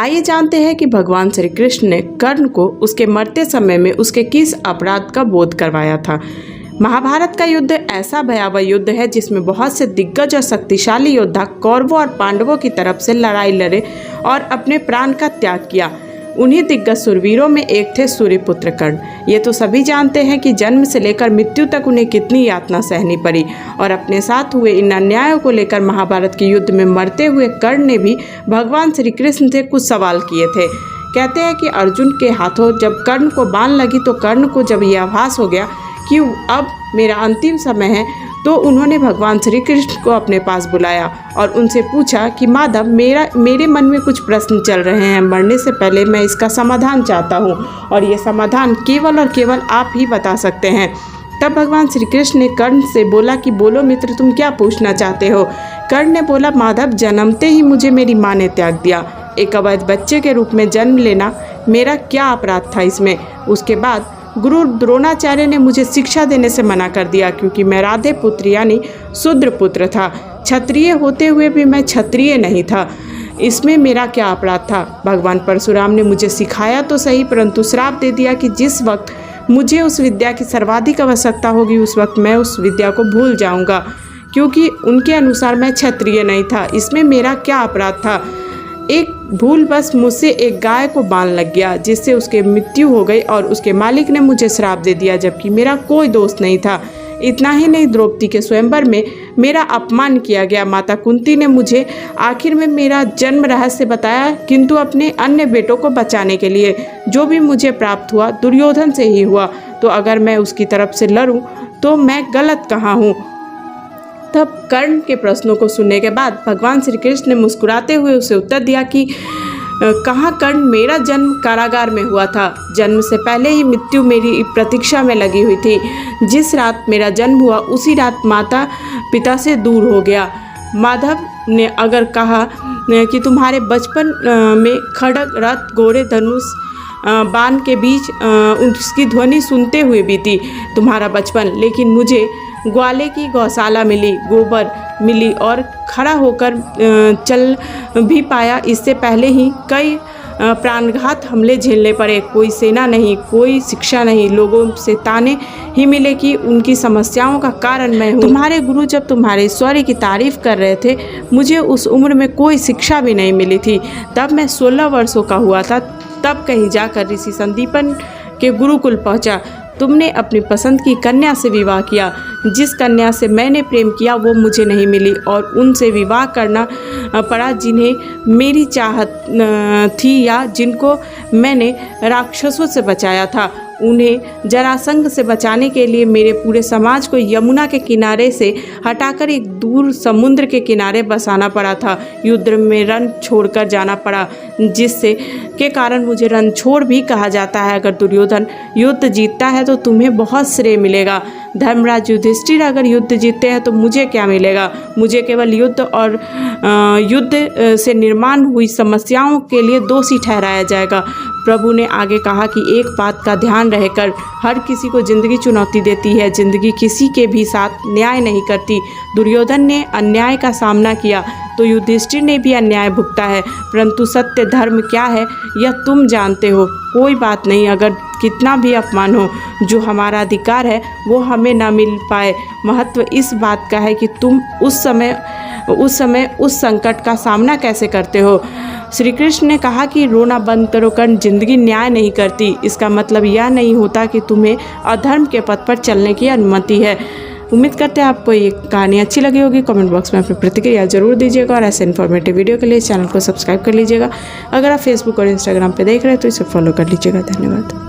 आइए जानते हैं कि भगवान श्री कृष्ण ने कर्ण को उसके मरते समय में उसके किस अपराध का बोध करवाया था। महाभारत का युद्ध ऐसा भयावह युद्ध है जिसमें बहुत से दिग्गज और शक्तिशाली योद्धा कौरवों और पांडवों की तरफ से लड़ाई लड़े और अपने प्राण का त्याग किया। उन्हीं दिग्गज सुरवीरों में एक थे सूर्यपुत्र कर्ण। ये तो सभी जानते हैं कि जन्म से लेकर मृत्यु तक उन्हें कितनी यातना सहनी पड़ी और अपने साथ हुए इन अन्यायों को लेकर महाभारत के युद्ध में मरते हुए कर्ण ने भी भगवान श्री कृष्ण से कुछ सवाल किए थे। कहते हैं कि अर्जुन के हाथों जब कर्ण को बाण लगी तो कर्ण को जब यह आभास हो गया कि अब मेरा अंतिम समय है तो उन्होंने भगवान श्री कृष्ण को अपने पास बुलाया और उनसे पूछा कि माधव, मेरे मन में कुछ प्रश्न चल रहे हैं। मरने से पहले मैं इसका समाधान चाहता हूँ और ये समाधान केवल और केवल आप ही बता सकते हैं। तब भगवान श्री कृष्ण ने कर्ण से बोला कि बोलो मित्र, तुम क्या पूछना चाहते हो। कर्ण ने बोला, माधव, जन्मते ही मुझे मेरी माँ ने त्याग दिया। एक अवैध बच्चे के रूप में जन्म लेना मेरा क्या अपराध था इसमें। उसके बाद गुरु द्रोणाचार्य ने मुझे शिक्षा देने से मना कर दिया क्योंकि मैं राधे पुत्र यानी शूद्र पुत्र था। क्षत्रिय होते हुए भी मैं क्षत्रिय नहीं था। इसमें मेरा क्या अपराध था। भगवान परशुराम ने मुझे सिखाया तो सही, परंतु श्राप दे दिया कि जिस वक्त मुझे उस विद्या की सर्वाधिक आवश्यकता होगी उस वक्त मैं उस विद्या को भूल जाऊंगा, क्योंकि उनके अनुसार मैं क्षत्रिय नहीं था। इसमें मेरा क्या अपराध था। एक भूल बस मुझसे एक गाय को बाण लग गया जिससे उसकी मृत्यु हो गई और उसके मालिक ने मुझे श्राप दे दिया, जबकि मेरा कोई दोष नहीं था। इतना ही नहीं, द्रौपदी के स्वयंवर में मेरा अपमान किया गया। माता कुंती ने मुझे आखिर में मेरा जन्म रहस्य बताया, किंतु अपने अन्य बेटों को बचाने के लिए जो भी मुझे प्राप्त हुआ दुर्योधन से ही हुआ। तो अगर मैं उसकी तरफ से लड़ूं तो मैं गलत कहाँ हूँ। तब कर्ण के प्रश्नों को सुनने के बाद भगवान श्री कृष्ण ने मुस्कुराते हुए उसे उत्तर दिया कि कहाँ कर्ण, मेरा जन्म कारागार में हुआ था। जन्म से पहले ही मृत्यु मेरी प्रतीक्षा में लगी हुई थी। जिस रात मेरा जन्म हुआ उसी रात माता पिता से दूर हो गया। माधव ने अगर कहा कि तुम्हारे बचपन में खड्ग, रथ, घोड़े, धनुष, बाण के बीच उसकी ध्वनि सुनते हुए बीती तुम्हारा बचपन, लेकिन मुझे ग्वाले की गौशाला मिली, गोबर मिली और खड़ा होकर चल भी पाया। इससे पहले ही कई प्राणघात हमले झेलने पड़े। कोई सेना नहीं, कोई शिक्षा नहीं, लोगों से ताने ही मिले कि उनकी समस्याओं का कारण मैं हूँ। तुम्हारे गुरु जब तुम्हारे ऐश्वर्य की तारीफ कर रहे थे, मुझे उस उम्र में कोई शिक्षा भी नहीं मिली थी। तब मैं 16 वर्षों का हुआ था। तब कहीं जाकर ऋषि संदीपन के गुरुकुल पहुँचा। तुमने अपनी पसंद की कन्या से विवाह किया। जिस कन्या से मैंने प्रेम किया वो मुझे नहीं मिली और उनसे विवाह करना पड़ा जिन्हें मेरी चाहत थी या जिनको मैंने राक्षसों से बचाया था। उन्हें जरासंध से बचाने के लिए मेरे पूरे समाज को यमुना के किनारे से हटाकर एक दूर समुद्र के किनारे बसाना पड़ा था। युद्ध में रण छोड़कर जाना पड़ा, जिससे के कारण मुझे रणछोड़ भी कहा जाता है। अगर दुर्योधन युद्ध जीतता है तो तुम्हें बहुत श्रेय मिलेगा। धर्मराज युधिष्ठिर अगर युद्ध जीतते हैं तो मुझे क्या मिलेगा। मुझे केवल युद्ध और युद्ध से निर्माण हुई समस्याओं के लिए दोषी ठहराया जाएगा। प्रभु ने आगे कहा कि एक बात का ध्यान रहकर, हर किसी को जिंदगी चुनौती देती है, जिंदगी किसी के भी साथ न्याय नहीं करती। दुर्योधन ने अन्याय का सामना किया तो युधिष्ठिर ने भी अन्याय भुगता है, परंतु सत्य धर्म क्या है यह तुम जानते हो। कोई बात नहीं, अगर कितना भी अपमान हो, जो हमारा अधिकार है वो हमें ना मिल पाए। महत्व इस बात का है कि तुम उस समय उस संकट का सामना कैसे करते हो। श्री कृष्ण ने कहा कि रोना बंद करो कर्ण, जिंदगी न्याय नहीं करती। इसका मतलब यह नहीं होता कि तुम्हें अधर्म के पथ पर चलने की अनुमति है। उम्मीद करते हैं आपको ये कहानी अच्छी लगी होगी। कमेंट बॉक्स में अपनी प्रतिक्रिया जरूर दीजिएगा और ऐसे इन्फॉर्मेटिव वीडियो के लिए चैनल को सब्सक्राइब कर लीजिएगा। अगर आप फेसबुक और इंस्टाग्राम पे देख रहे हैं तो इसे फॉलो कर लीजिएगा। धन्यवाद।